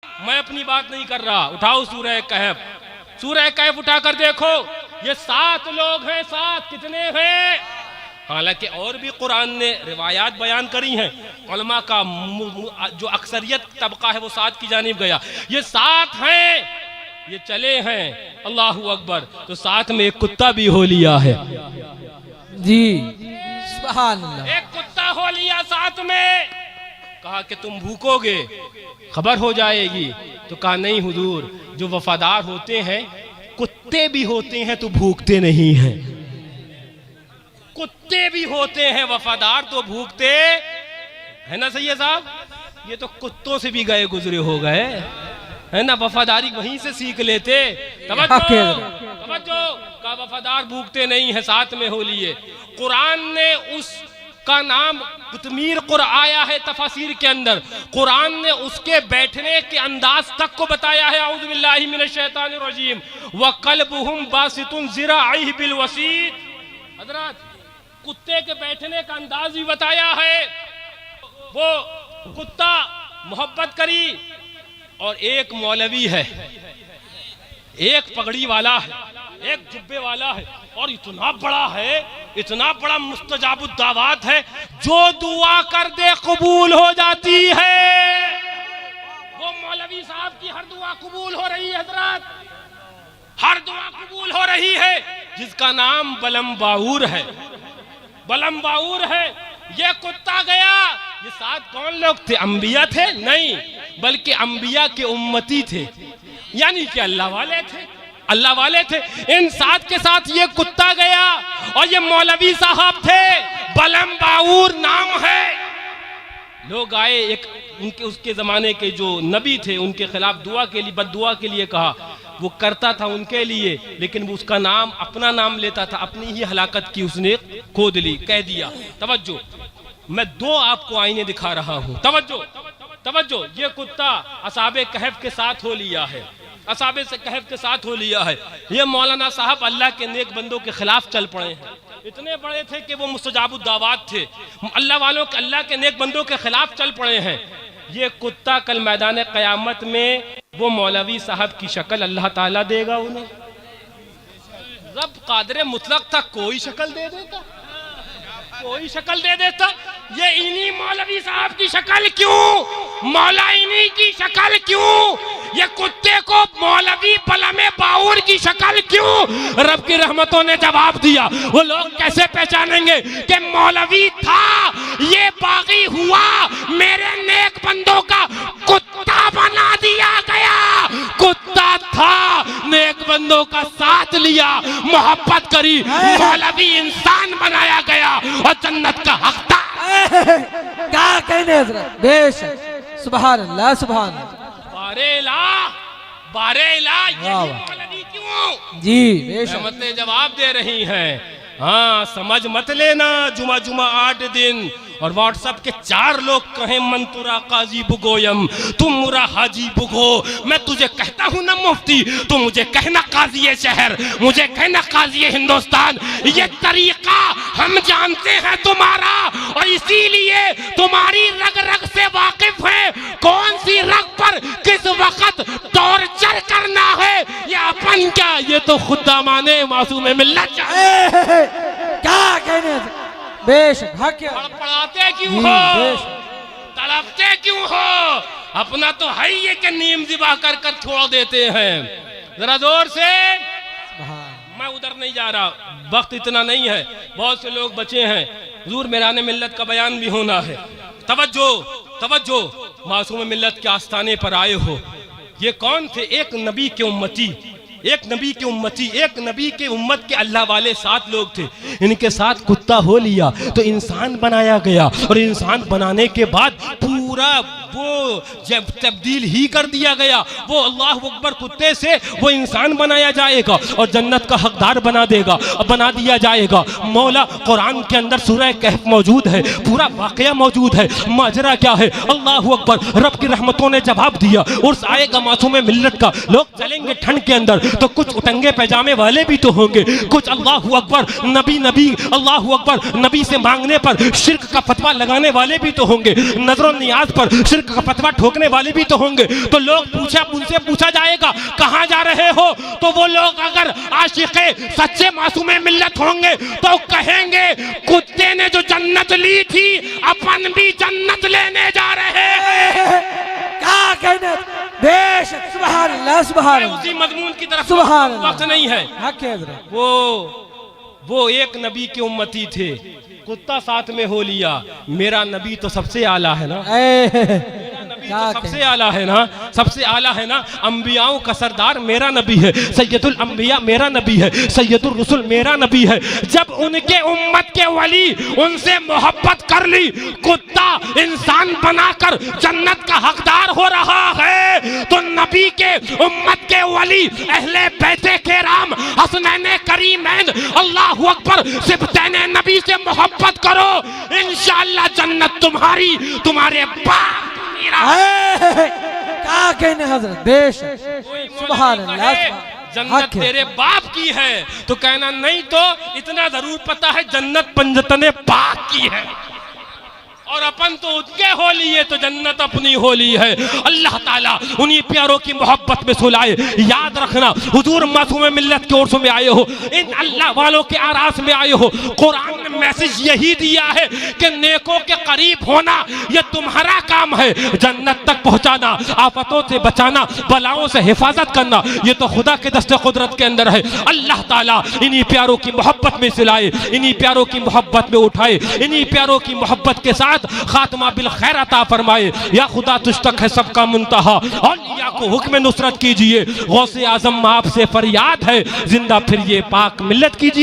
मैं अपनी बात नहीं कर रहा। उठाओ सूरह कहफ, सूरह कहफ उठा कर देखो, ये 7 लोग हैं। 7 कितने हैं? हालांकि और भी कुरान ने रिवायात बयान करी हैं, उलमा का जो अक्सरियत तबका है वो 7 की जानिब गया। ये 7 हैं, ये चले हैं। अल्लाहू अकबर। तो 7 में एक कुत्ता भी हो लिया है जी, सुभान अल्लाह। एक कुत्ता हो लिया 7 में। कहा कि तुम भूखोगे, खबर हो जाएगी। तो कहा नहीं हुजूर, जो वफादार होते हैं, कुत्ते भी होते हैं तो भूखते नहीं हैं। कुत्ते भी होते हैं वफादार तो भूखते है ना सैयद साहब? ये तो कुत्तों से भी गए गुजरे हो गए है ना, वफादारी वहीं से सीख लेते। तवज्जो का वफादार भूखते नहीं है, 7 में हो लिए। कुरान ने उसका नाम कुतमीर कुर आया है तफसीर के अंदर। कुरान ने उसके बैठने के अंदाज तक को बताया है। औज़ु बिल्लाहि मिनश शैतानिर रजीम। व कल्बुहुम बासितुन ज़िराइहि बिल वसीत। हज़रात, कुत्ते के बैठने का अंदाज भी बताया है। वो कुत्ता मोहब्बत करी, और एक मौलवी है, एक पगड़ी वाला है, एक जुब्बे वाला है, और इतना बड़ा है, इतना बड़ा मुस्तजाबुद दावत है, जो दुआ कर दे कबूल हो जाती है। वो मौलवी साहब की हर दुआ कबूल हो रही है हज़रात, हर दुआ कबूल हो रही है, जिसका नाम बलम बाऊर है। बलम बाऊर है। ये कुत्ता गया। ये 7 कौन लोग थे? अंबिया थे? नहीं, बल्कि अंबिया के उम्मती थे, यानी कि अल्लाह वाले थे, अल्लाह वाले थे। इन 7 के साथ ये कुत्ता गया, और ये मौलवी साहब थे, बलम बाऊर नाम है। लोग आए, एक उनके उसके जमाने के जो नबी थे, उनके खिलाफ दुआ के लिए, बद्दुआ के लिए कहा। वो करता था उनके लिए, लेकिन वो उसका नाम, अपना नाम लेता था, अपनी ही हलाकत की उसने खोद ली, कह दिया। तवज्जो, मैं 2 आपको आईने दिखा रहा हूँ। तवज्जो तवज्जो। ये कुत्ता असहाबे कहफ के साथ हो लिया है, असहाबे से कहफ के साथ हो लिया है। ये मौलाना साहब अल्लाह के नेक बंदों के खिलाफ चल पड़े हैं। इतने बड़े थे कि वो मुस्तजाबुद दावत थे, अल्लाह वालों के, अल्लाह के नेक बंदों के खिलाफ चल पड़े हैं। ये कुत्ता कल मैदान क़यामत में वो मौलवी साहब की शक्ल अल्लाह ताला देगा उन्हें। रब कादिर मुतलक था, कोई शक्ल दे देता, कोई शक्ल दे देता। ये इन्हीं मौलवी साहब की शक्ल क्यों? मौला इन्हीं की शक्ल क्यों? ये कुत्ते को मौलवी बलमे बाऊर की शक्ल क्यों? रब की रहमतों ने जवाब दिया। वो लोग कैसे पहचानेंगे कि मौलवी था, ये बागी हुआ, मेरे नेक बंदों का कुत्ता बना दिया गया। कुत्ता था, नेक बंदों का साथ लिया, मोहब्बत करी, मौलवी इंसान बनाया गया और जन्नत का हकदार। क्या कहने हज़रत, बेशक, सुभान अल्लाह, सुभान अल्लाह। बारेला यही मौलवी क्यों? जी बेशक, रहमतें जवाब दे रही हैं। हाँ, समझ मत लेना जुमा जुमा 8 दिन, और व्हाट्सएप के 4 लोग कहें मंतुरा काजी बुगोयम, तुम मुरा हाजी बुगो। मैं तुझे कहता हूँ ना मुफ्ती, तू मुझे कहना काजी शहर, मुझे कहना काजी हिंदुस्तान। ये तरीका हम जानते हैं तुम्हारा, और इसीलिए तुम्हारी रग रग से वाकिफ है। कौन सी रग पर किस वक्त टॉर्चर करना है, ये अपन क्या, ये तो खुदा माने मासूम मिल्लत। क्या कहने, बेशक, हक। पढ़ाते क्यों हो? तड़पते क्यों हो? अपना तो है ये कि नीम ज़िबा कर कर छोड़ देते हैं। जरा जोर से। मैं उधर नहीं जा रहा, वक्त इतना नहीं है, बहुत से लोग बचे हैं। हुजूर मेराने मिल्लत का बयान भी होना है। तवज्जो तवज्जो, मासूम मिल्लत के आस्थाने पर आए हो। ये कौन थे? एक नबी के उम्मती, एक नबी की उम्मती, एक नबी के उम्मत के अल्लाह वाले 7 लोग थे। इनके साथ कुत्ता हो लिया तो इंसान बनाया गया, और इंसान बनाने के बाद पूरा वो जब तब्दील ही कर दिया गया। वो अल्लाह अकबर, कुत्ते से वो इंसान बनाया जाएगा और जन्नत का हकदार बना देगा, बना दिया जाएगा। मौला कुरान के अंदर सूरह कहफ मौजूद है, पूरा वाकया मौजूद है। माजरा क्या है? अल्लाह अकबर, रब की रहमतों ने जवाब दिया। उर्स आएगा मासूम मिल्लत का, लोग चलेंगे ठंड के अंदर, तो कुछ उटंगे पैजामे वाले भी तो होंगे, कुछ अल्लाह अकबर नबी नबी अल्लाह अकबर नबी से मांगने पर शिर्क का फतवा लगाने वाले भी तो होंगे, नजर नियाज पर शिर्क शिर्क का फतवा ठोकने वाले भी तो होंगे। तो लोग उनसे पूछा जाएगा कहां जा रहे हो, तो वो लोग अगर आशिक़े सच्चे मासूमे मिल्लत होंगे तो कहेंगे कुत्ते ने जो जन्नत ली थी अपन भी जन्नत लेने जा रहे हैं। क्या कहने, बेशक, सुभान अल्लाह, सुभान अल्लाह। उसी मजमून की तरफ सुभान अल्लाह। वक्त नहीं है। हक है हजरत। वो एक नबी के उम्मती थे, कुत्ता साथ में हो लिया। मेरा नबी तो सबसे आला है ना, तो सबसे आला है ना, सबसे आला है ना। अंबियाओं का सरदार मेरा नबी है, सैयदुल अंबिया मेरा नबी है, सैयदुल रसूल मेरा नबी है। जब उनके उम्मत के वली उनसे मोहब्बत कर ली, कुत्ता इंसान बनाकर जन्नत का हकदार हो रहा है, तो नबी के उम्मत के वली अहले बैते के राम हसनैन करीमैन अल्लाहु अकबर सिबतैन नबी से मोहब्बत करो, इंशाअल्लाह जन्नत तुम्हारी, तुम्हारे बाप क्या कहने हजरत, बेशक, सुभान अल्लाह। जन्नत तेरे बाप की है तो कहना नहीं, तो इतना जरूर पता है जन्नत पंजतने पाक की है, और अपन तो उनके हो लिए तो जन्नत अपनी हो ली है। अल्लाह ताला उन्हीं प्यारों की मोहब्बत में सुलाए। याद रखना, हुजूर मासूम मिल्लत के उर्स में आए हो, इन अल्लाह वालों के आरास में आए हो। कुरान ने मैसेज यही दिया है कि नेकों के करीब होना ये तुम्हारा काम है, जन्नत तक पहुंचाना, आफतों से बचाना, बलाओं से हिफाजत करना, ये तो खुदा के दस्ते कुदरत के अंदर है। अल्लाह ताला इन्हीं प्यारों की मोहब्बत में सिलाए, इन्हीं प्यारों की मोहब्बत में उठाए, इन्हीं प्यारों की मोहब्बत के साथ खात्मा बिल खैर अता फरमाए। या खुदा तुझ तक है सबका मुंतहा, औलिया को हुक्म नुसरत कीजिए। गौसे आजम आपसे फरियाद है, जिंदा फिर ये पाक मिल्लत कीजिए।